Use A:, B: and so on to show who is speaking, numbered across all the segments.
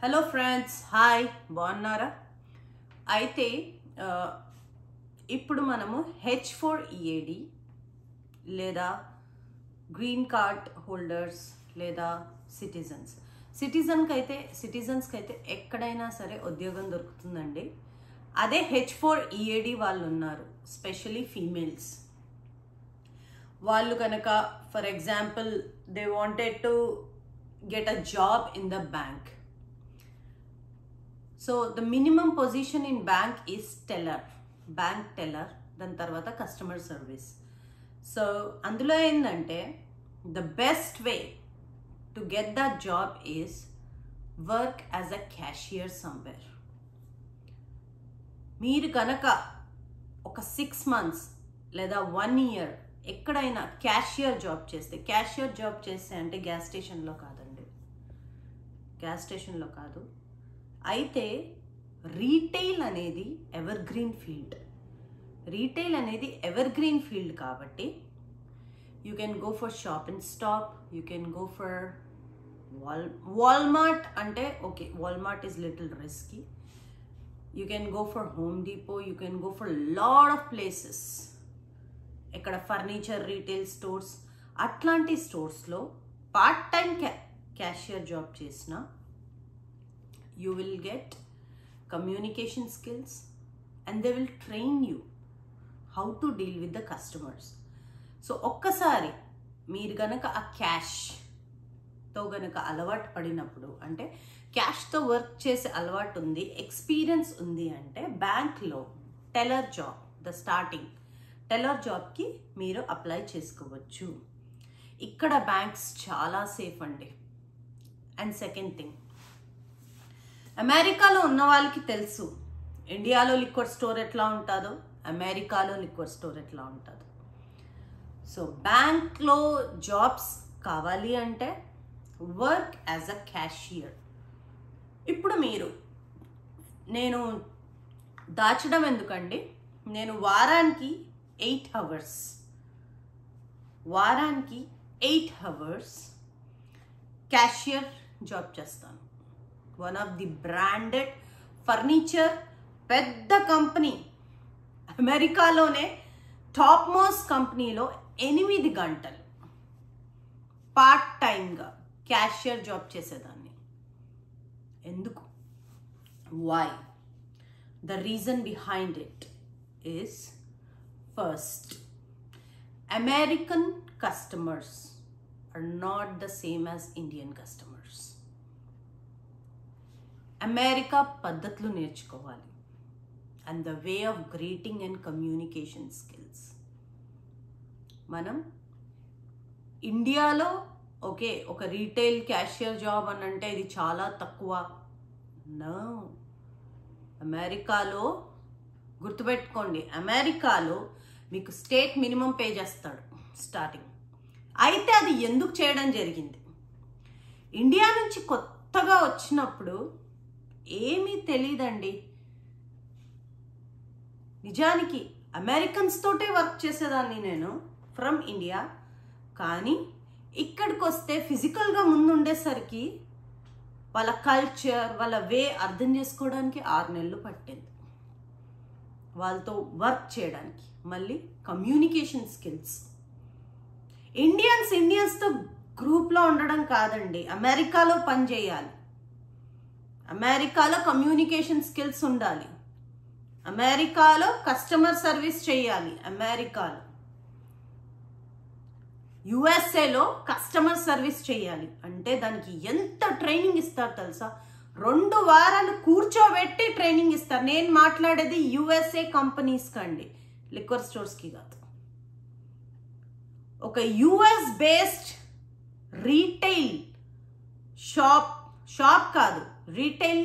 A: Hello friends, hi, బాగున్నారా? అయితే ఇప్పుడు మనము H4EAD లేదా గ్రీన్ కార్డ్ హోల్డర్స్ లేదా సిటిజన్స్కి అయితే ఎక్కడైనా సరే ఉద్యోగం దొరుకుతుందండి. అదే H4EAD వాళ్ళు ఉన్నారు, స్పెషలీ ఫీమేల్స్. వాళ్ళు కనుక for example they wanted to get a job in the bank. So the minimum position in bank is bank teller, దాని తర్వాత కస్టమర్ సర్వీస్. సో అందులో ఏంటంటే the best way to get that job is work as a cashier somewhere. మీరు కనుక ఒక 6 months లేదా 1 year ఎక్కడైనా cashier job చేస్తే అంటే గ్యాస్ స్టేషన్లో కాదు. అయితే రీటైల్ అనేది ఎవర్ గ్రీన్ ఫీల్డ్ కాబట్టి you can go for shop and stop, you can go for Walmart. అంటే okay, Walmart is little risky. You can go for Home Depot, you can go for lot of places. ఇక్కడ furniture retail stores, అట్లాంటి స్టోర్స్లో part time cashier job చేసిన you will get communication skills and they will train you how to deal with the customers. So ఒక్కసారి మీరు గనక ఆ క్యాష్తో గనక అలవాటు పడినప్పుడు, అంటే క్యాష్తో వర్క్ చేసే అలవాటు ఉంది, ఎక్స్పీరియన్స్ ఉంది అంటే బ్యాంక్లో టెల్లర్ జాబ్కి మీరు అప్లై చేసుకోవచ్చు. ఇక్కడ బ్యాంక్స్ చాలా సేఫ్ అండి. అండ్ సెకండ్ థింగ్, అమెరికాలో ఉన్న వాళ్ళకి తెలుసు ఇండియాలో లిక్విడ్ స్టోర్ ఎట్లా ఉంటుందో, అమెరికాలో లిక్విడ్ స్టోర్ ఎట్లా ఉంటుందో. సో బ్యాంక్లో జాబ్స్ కావాలి అంటే వర్క్ యాజ్ అ క్యాషియర్. ఇప్పుడు నేను దాచడం ఎందుకండి, నేను వారానికి 8 hours క్యాషియర్ జాబ్ చేస్తాను. One of the branded furniture పెద్ద కంపెనీ, అమెరికాలోనే టాప్ మోస్ట్ కంపెనీలో 8 గంటలు పార్ట్ టైమ్గా క్యాషియర్ జాబ్ చేసేదాన్ని. ఎందుకు? Why? The reason behind it is, first, American customers are not the same as Indian customers. అమెరికా పద్ధతులు నేర్చుకోవాలి, and the way of greeting and communication skills. మనం ఇండియాలో ఓకే ఒక రీటైల్ క్యాషియర్ జాబ్ అని అంటే ఇది చాలా తక్కువ. నో, అమెరికాలో గుర్తుపెట్టుకోండి, అమెరికాలో మీకు స్టేట్ మినిమం పే చేస్తాడు స్టార్టింగ్. అయితే అది ఎందుకు చేయడం జరిగింది, ఇండియా నుంచి కొత్తగా వచ్చినప్పుడు ఏమీ తెలియదండి. నిజానికి అమెరికన్స్ తోటే వర్క్ చేసేదాన్ని నేను ఫ్రమ్ ఇండియా. కానీ ఇక్కడికి వస్తే ఫిజికల్గా ముందు ఉండేసరికి వాళ్ళ కల్చర్, వాళ్ళ వే అర్థం చేసుకోవడానికి 6 నెలలు పట్టింది. వాళ్ళతో వర్క్ చేయడానికి, మళ్ళీ కమ్యూనికేషన్ స్కిల్స్. ఇండియన్స్తో గ్రూప్లో ఉండడం కాదండి, అమెరికాలో పని చేయాలి, అమెరికాలో కమ్యూనికేషన్ స్కిల్స్ ఉండాలి, అమెరికాలో కస్టమర్ సర్వీస్ చేయాలి, అమెరికాలో యుఎస్ఏలో కస్టమర్ సర్వీస్ చేయాలి. అంటే దానికి ఎంత ట్రైనింగ్ ఇస్తారు తెలుసా? 2 వారాలు కూర్చోబెట్టి ట్రైనింగ్ ఇస్తారు. నేను మాట్లాడేది యుఎస్ఏ కంపెనీస్ కండి, లిక్విడ్ స్టోర్స్కి కాదు. ఒక యుఎస్ బేస్డ్ రీటైల్ షాప్ కాదు, retail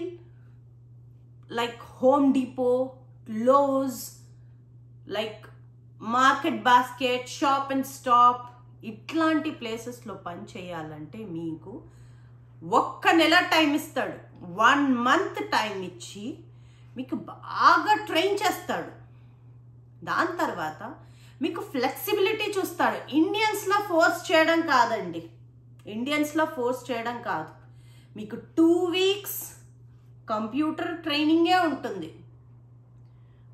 A: like Home Depot, Lowe's, like Market Basket, Shop and Stop, ఇట్లాంటి ప్లేసెస్లో పని చేయాలంటే మీకు 1 నెల టైం ఇస్తాడు. 1 month టైం ఇచ్చి మీకు బాగా ట్రైన్ చేస్తాడు. దాని తర్వాత మీకు ఫ్లెక్సిబిలిటీ చూస్తాడు. ఇండియన్స్లో ఫోర్స్ చేయడం కాదు. మీకు 2 weeks కంప్యూటర్ ట్రైనింగే ఉంటుంది,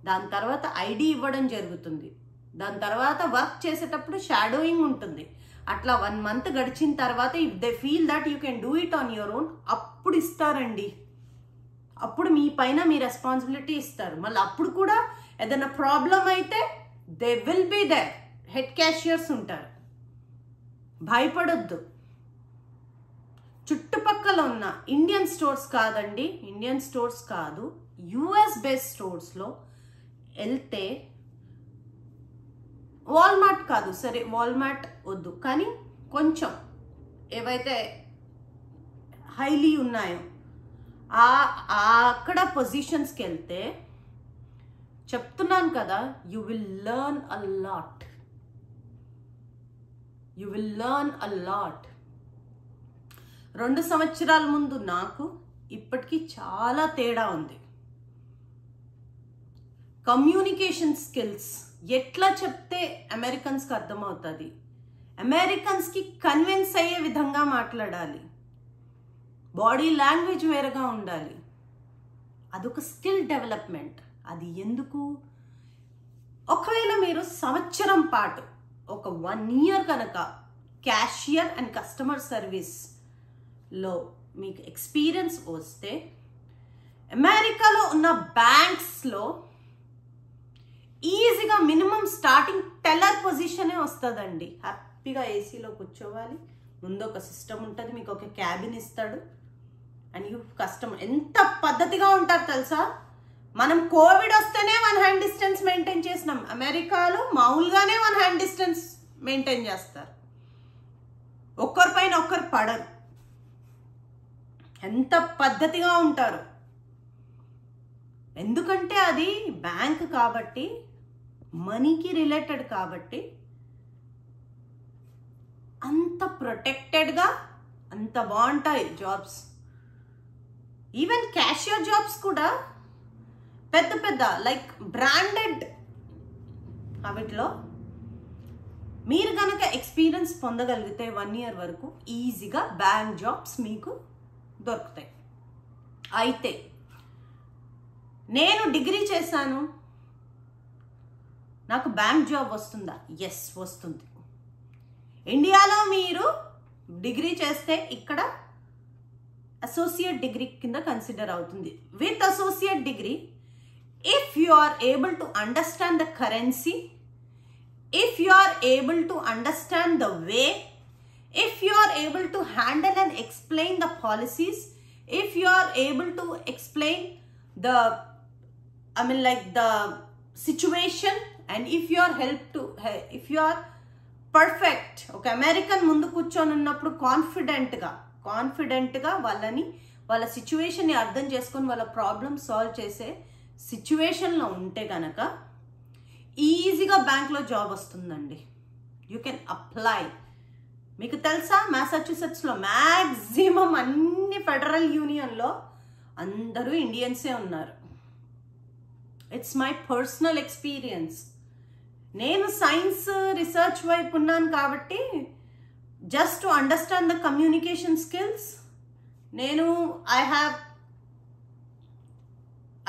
A: దాని తర్వాత ఐడి ఇవ్వడం జరుగుతుంది, దాని తర్వాత వర్క్ చేసేటప్పుడు షాడోయింగ్ ఉంటుంది. అట్లా 1 month గడిచిన తర్వాత if they feel that you can do it on your own, అప్పుడు ఇస్తారండి. అప్పుడు మీ పైన మీ రెస్పాన్సిబిలిటీ ఇస్తారు. మళ్ళీ అప్పుడు కూడా ఏదైనా ప్రాబ్లం అయితే they will be there, head cashiers ఉంటారు. భయపడొద్దు. చుట్టుపక్కల ఉన్న ఇండియన్ స్టోర్స్ కాదండి, ఇండియన్ స్టోర్స్ కాదు, యుఎస్ బేస్డ్ స్టోర్స్లో వెళ్తే, వాల్మార్ట్ కాదు, సరే వాల్మార్ట్ వద్దు, కానీ కొంచెం ఏవైతే హైలీ ఉన్నాయో అక్కడ పొజిషన్స్కి వెళ్తే చెప్తున్నాను కదా, you will learn a lot, you will learn a lot. 2 సంవత్సరాల ముందు నాకు ఇప్పటికీ చాలా తేడా ఉంది. కమ్యూనికేషన్ స్కిల్స్ ఎట్లా చెప్తే అమెరికన్స్కి అర్థమవుతుంది, అమెరికన్స్కి కన్విన్స్ అయ్యే విధంగా మాట్లాడాలి, బాడీ లాంగ్వేజ్ వేరుగా ఉండాలి. అదొక స్కిల్ డెవలప్మెంట్. అది ఎందుకు? ఒకవేళ మీరు సంవత్సరం పాటు ఒక 1 year కనుక క్యాషియర్ అండ్ కస్టమర్ సర్వీస్లో మీకు ఎక్స్పీరియన్స్ వస్తే, అమెరికాలో ఉన్న బ్యాంక్స్లో ఈజీగా మినిమం స్టార్టింగ్ టెల్లర్ పొజిషనే వస్తుందండి. హ్యాపీగా ఏసీలో కూర్చోవాలి, ముందు ఒక సిస్టమ్ ఉంటుంది, మీకు ఒక క్యాబిన్ ఇస్తాడు, అండ్ యూ కస్టమర్ ఎంత పద్ధతిగా ఉంటారు తెలుసా. మనం కోవిడ్ వస్తేనే 1 hand distance మెయింటైన్ చేసినాం, అమెరికాలో మామూలుగానే 1 hand distance మెయింటైన్ చేస్తారు, ఒక్కరిపైన ఒక్కరు పడరు, ఎంత పద్ధతిగా ఉంటారు. ఎందుకంటే అది బ్యాంక్ కాబట్టి, మనీకి రిలేటెడ్ కాబట్టి అంత ప్రొటెక్టెడ్గా అంత బాగుంటాయి జాబ్స్. ఈవెన్ క్యాషియర్ జాబ్స్ కూడా పెద్ద పెద్ద లైక్ బ్రాండెడ్ వాటిలో మీరు కనుక ఎక్స్పీరియన్స్ పొందగలిగితే 1 year వరకు ఈజీగా బ్యాంక్ జాబ్స్ మీకు దొరుకుతాయి. అయితే నేను డిగ్రీ చేశాను, నాకు బ్యాంక్ జాబ్ వస్తుందా? ఎస్, వస్తుంది. ఇండియాలో మీరు డిగ్రీ చేస్తే ఇక్కడ అసోసియేట్ డిగ్రీ కింద కన్సిడర్ అవుతుంది. With associate degree, if you are able to understand the currency, if you are able to understand the way, if you are able to handle and explain the policies, if you are able to explain the the situation, and if you are if you are perfect, ఒక American ముందు కూర్చొని ఉన్నప్పుడు కాన్ఫిడెంట్గా వాళ్ళ సిచ్యువేషన్ని అర్థం చేసుకొని వాళ్ళ ప్రాబ్లమ్ సాల్వ్ చేసే సిచ్యువేషన్లో ఉంటే కనుక ఈజీగా బ్యాంక్లో జాబ్ వస్తుందండి. You can apply. మీకు తెలుసా, మ్యాసచ్యూసెట్స్లో మ్యాక్సిమం అన్ని ఫెడరల్ యూనియన్లో అందరూ ఇండియన్సే ఉన్నారు. It's my personal experience. నేను సైన్స్ రీసెర్చ్ వైపు ఉన్నాను కాబట్టి just to understand the communication skills,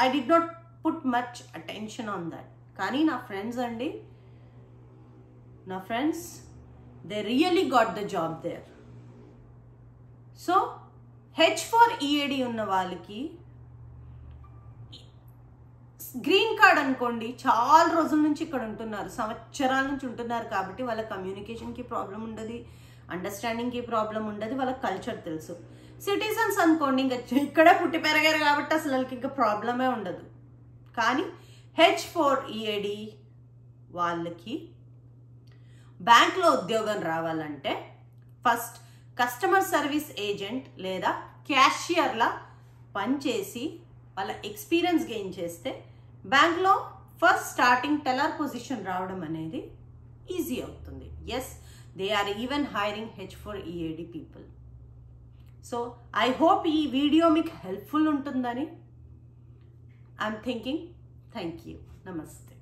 A: I did not put much attention on that. కానీ నా ఫ్రెండ్స్ అండి, they really got the job there. So H4EAD ఉన్న వాళ్ళకి గ్రీన్ కార్డ్ అనుకోండి, చాలా రోజుల నుంచి ఇక్కడ ఉంటున్నారు, సంవత్సరాల నుంచి ఉంటున్నారు కాబట్టి వాళ్ళ కమ్యూనికేషన్కి ప్రాబ్లం ఉండదు, అండర్స్టాండింగ్కి ప్రాబ్లం ఉండదు, వాళ్ళ కల్చర్ తెలుసు. సిటిజన్స్ అనుకోండి, ఇంకా ఇక్కడే పుట్టి పెరిగారు కాబట్టి అసలు వాళ్ళకి ఇంకా ప్రాబ్లమే ఉండదు. కానీ H4EAD వాళ్ళకి బ్యాంక్లో ఉద్యోగం రావాలంటే ఫస్ట్ కస్టమర్ సర్వీస్ ఏజెంట్ లేదా క్యాషియర్లా పనిచేసి వాళ్ళ ఎక్స్పీరియన్స్ గెయిన్ చేస్తే బ్యాంక్లో ఫస్ట్ స్టార్టింగ్ టెల్లర్ పొజిషన్ రావడం అనేది ఈజీ అవుతుంది. Yes, they are even hiring H4EAD people. So I hope ఈ వీడియో మీకు హెల్ప్ఫుల్ ఉంటుందని ఐఎమ్ థింకింగ్. Thank you. నమస్తే.